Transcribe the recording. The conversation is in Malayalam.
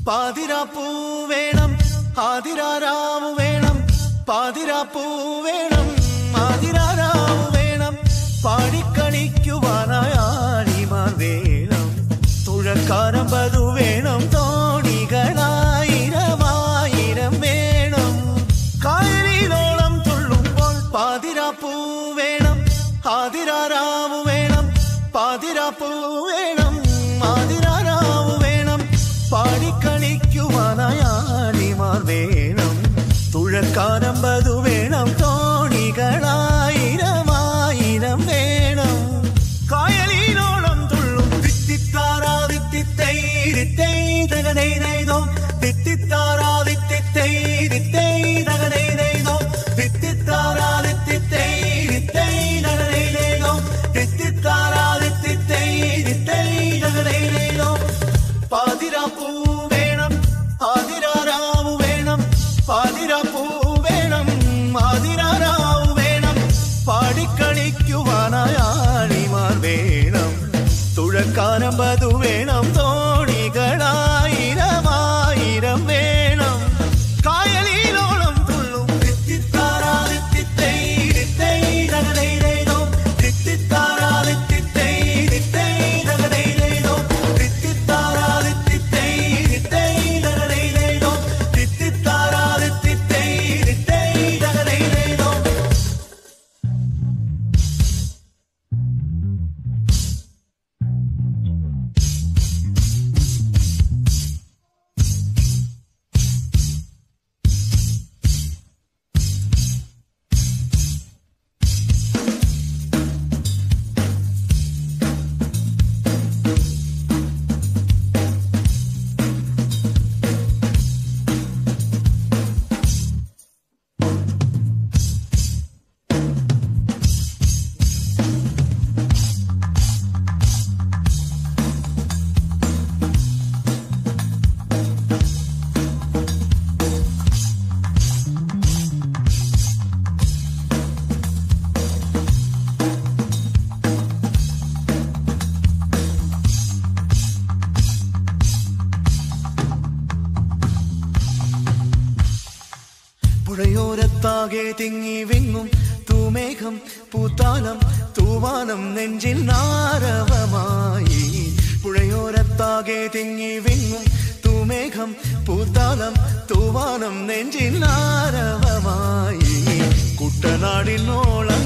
പാതിരാപ്പൂ വേണം ആതിരാരാവ് വേണം പാതിരാപ്പൂ വേണം ആതിരാരാവ് വേണം പാടിക്കളിക്കുവാനായാളിമാർ വേണം തുഴക്കാരമ്പതു വേണം തോണികളായിരമായിരം വേണം കായലിലോളം തുള്ളുമ്പോൾ പാതിരാപ്പൂ വേണം ആതിരാരാവ് വേണം പാതിരാപ്പൂ വേണം ആതിരാരാവ് വേണം പാടിക്കളിക്കുവാനായാളിമാർ വേണം തുഴക്കാരമ്പതു വേണം തോണികളായിരമായിരം വേണം കായലിലോളം തുള്ളും തിത്തിത്താറാ തിത്തിത്തൈ തിത്തൈ തകനൈ നൈതോ തിത്തിത്താറാ തിത്തിത്തൈ തിത്തൈ തകനൈ നൈതോ തിത്തിത്താറാ തിത്തിത്തൈ തിത്തൈ തകനൈ നൈതോ തിത്തിത്താറാ തിത്തിത്തൈ തിത്തൈ തകനൈ നൈതോ പാതിരാപ്പൂ വേണം ആതിരാരാവ് വേണം പാതിരാപ്പൂ വേണം ആതിരാരാവ് വേണം പാടിക്കളിക്കുവാനായാളിമാർ വേണം തുഴക്കാരമ്പതു വേണം തോണികളായിരമായിരം വേണം കായലിലോളം തുള്ളും തിത്തിത്താറാ തിത്തിത്തൈ തിത്തൈ തകനൈ നൈതോ തിത്തിത്താറാ തിത്തിത്തൈ തിത്തൈ തകനൈ നൈതോ തിത്തിത്താറാ തിത്തിത്തൈ തിത്തൈ തകനൈ നൈതോ തിത്തിത്താറാ തിത്തിത്തൈ തിത്തൈ തകനൈ നൈതോ പുഴയോരത്താകെ തിങ്ങി വിങ്ങും തൂമേഘം പൂത്താലം തൂവാനം നെഞ്ചിൻ ആരവമായി പുഴയോരത്താകെ തിങ്ങി വിങ്ങും തൂമേഘം പൂത്താലം തൂവാനം നെഞ്ചിൻ ആരവമായി കുട്ടനാടിനോളം